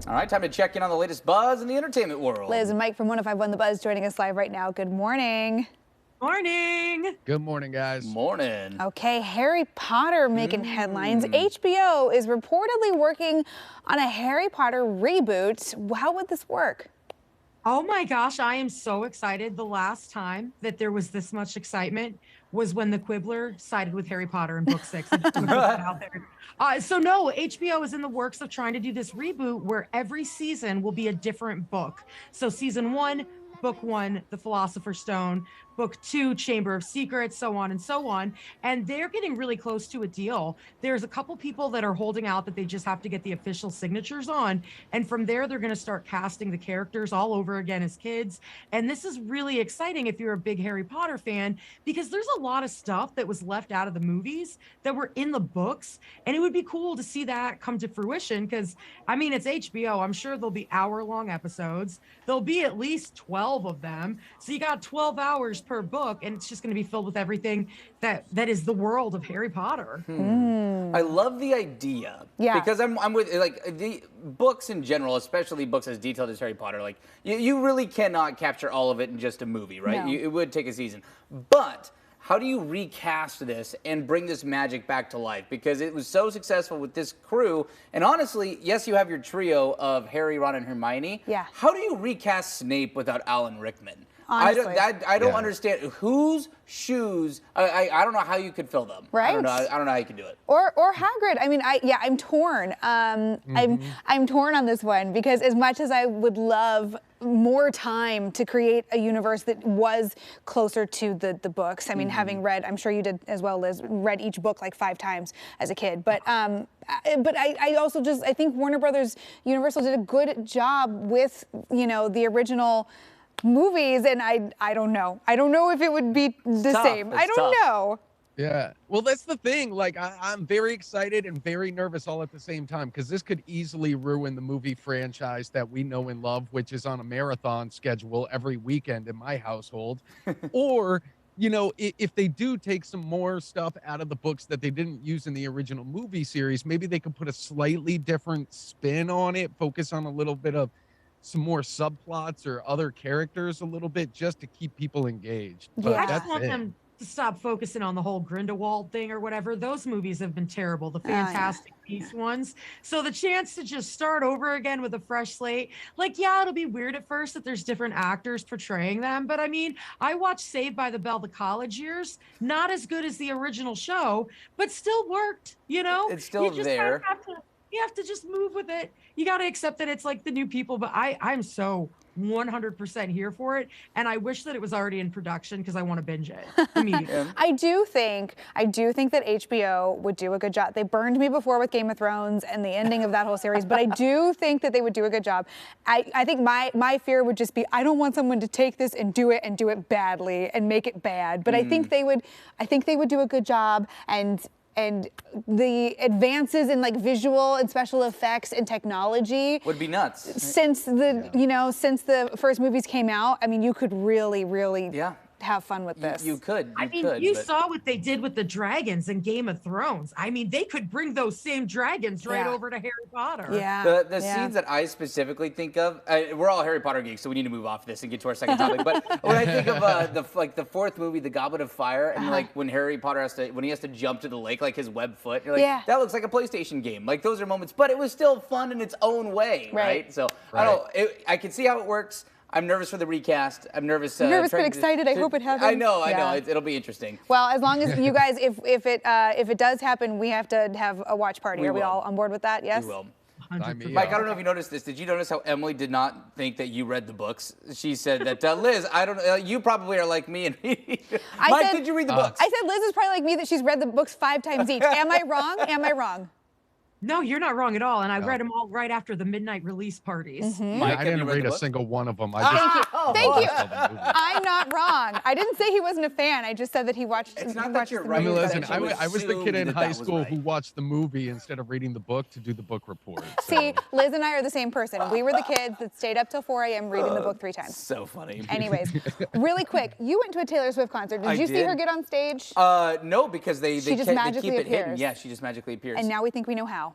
All right, time to check in on the latest buzz in the entertainment world. Liz and Mike from 105.1 The Buzz joining us live right now. Good morning. Morning. Good morning, guys. Morning. Okay, Harry Potter making headlines. HBO is reportedly working on a Harry Potter reboot. How would this work? Oh my gosh, I am so excited. The last time that there was this much excitement was when the Quibbler sided with Harry Potter in book 6. I just wanna put that out there. So no, HBO is in the works of trying to do this reboot where every season will be a different book. So season 1, book 1, The Philosopher's Stone, book 2, Chamber of Secrets, so on and so on. And they're getting really close to a deal. There's a couple people that are holding out that they just have to get the official signatures on. And from there, they're going to start casting the characters all over again as kids. And this is really exciting if you're a big Harry Potter fan, because there's a lot of stuff that was left out of the movies that were in the books. And it would be cool to see that come to fruition because, I mean, it's HBO. I'm sure there'll be hour-long episodes. There'll be at least 12 of them. So you got 12 hours per book, and it's just going to be filled with everything that is the world of Harry Potter. I love the idea. Yeah. Because I'm with, like, the books in general, especially books as detailed as Harry Potter, like, you really cannot capture all of it in just a movie, right? No. It would take a season. But how do you recast this and bring this magic back to life? Because it was so successful with this crew. And honestly, yes, you have your trio of Harry, Ron, and Hermione. Yeah. How do you recast Snape without Alan Rickman? Honestly. I don't understand whose shoes. I don't know how you could fill them. Right? I don't know how you can do it. Or Hagrid. I mean, I'm torn. I'm torn on this one because as much as I would love more time to create a universe that was closer to the books. I mean, having read, I'm sure you did as well, Liz, read each book like 5 times as a kid. But I also I think Warner Brothers Universal did a good job with, the original movies, and I don't know. I don't know if it would be the same. I don't know. Yeah. Well, that's the thing. Like, I'm very excited and very nervous all at the same time because this could easily ruin the movie franchise that we know and love, which is on a marathon schedule every weekend in my household. Or, if they do take some more stuff out of the books that they didn't use in the original movie series, maybe they could put a slightly different spin on it, focus on a little bit of some more subplots or other characters a little bit just to keep people engaged. But Yeah. I just want them to stop focusing on the whole Grindelwald thing or whatever. Those movies have been terrible, the Fantastic Beasts ones. So the chance to just start over again with a fresh slate, like, yeah, it'll be weird at first that there's different actors portraying them. But I mean, I watched Saved by the Bell the college years, not as good as the original show, but still worked, It's still You just there. You have to just move with it. You got to accept that it's like the new people, but I'm so 100% here for it. And I wish that it was already in production because I want to binge it immediately. I do think that HBO would do a good job. They burned me before with Game of Thrones and the ending of that whole series, but I do think that they would do a good job. I think my fear would just be, I don't want someone to take this and do it badly and make it bad. But I think they would do a good job, and the advances in like visual and special effects and technology Would be nuts. since since the first movies came out. I mean, you could really have fun with this. You could. You saw what they did with the dragons in Game of Thrones. I mean, they could bring those same dragons right over to Harry Potter. Yeah. The scenes that I specifically think of, we're all Harry Potter geeks, so we need to move off this and get to our second topic. But when I think of the fourth movie, The Goblet of Fire, and like when Harry Potter has to jump to the lake, like his web foot, you're like, that looks like a PlayStation game. Like those are moments, but it was still fun in its own way, right? So I can see how it works. I'm nervous for the recast. I'm nervous. Nervous but excited. I hope it happens. I know. It'll be interesting. Well, as long as you guys, if it does happen, we have to have a watch party. Are we all on board with that? Yes. We will. 100%. Mike, I don't know if you noticed this. Did you notice how Emily did not think that you read the books? She said that, Liz, I don't know, you probably are like me. And Mike, did you read the books? I said Liz is probably like me, that she's read the books 5 times each. Am I wrong? Am I wrong? No, you're not wrong at all. And I read them all right after the midnight release parties. Mike, I didn't read a single one of them. Thank you. I'm not wrong. I didn't say he wasn't a fan. I just said that he watched. It's not that you're right. I mean, listen, I I was the kid in high school right. who watched the movie instead of reading the book to do the book report. So. See, Liz and I are the same person. We were the kids that stayed up till 4 a.m. reading the book 3 times. So funny. Anyways, really quick, you went to a Taylor Swift concert. Did you see her get on stage? No, because they She just keep magically it hidden. appears. Yeah, she just magically appears. And now we think we know how.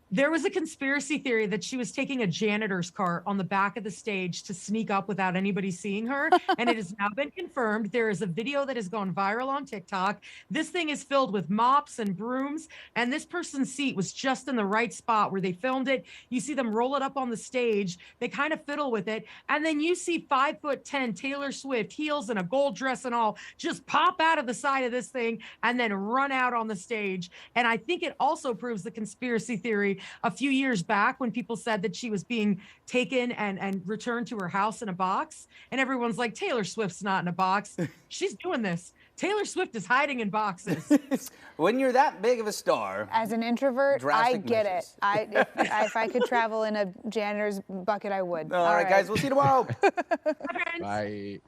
There was a conspiracy theory that she was taking a janitor's cart on the back of the stage to sneak up without anybody seeing her. And it has now been confirmed. There is a video that has gone viral on TikTok. This thing is filled with mops and brooms. And this person's seat was just in the right spot where they filmed it. You see them roll it up on the stage. They kind of fiddle with it. And then you see 5'10" Taylor Swift, heels and a gold dress and all, just pop out of the side of this thing and then run out on the stage. And I think it also proves the conspiracy theory a few years back when people said that she was being taken and returned to her house in a box. And everyone's like, Taylor Swift's not in a box. She's doing this. Taylor Swift is hiding in boxes. When you're that big of a star. As an introvert, I drastic get measures. it. If I could travel in a janitor's bucket, I would. All right, guys, we'll see you tomorrow. Bye.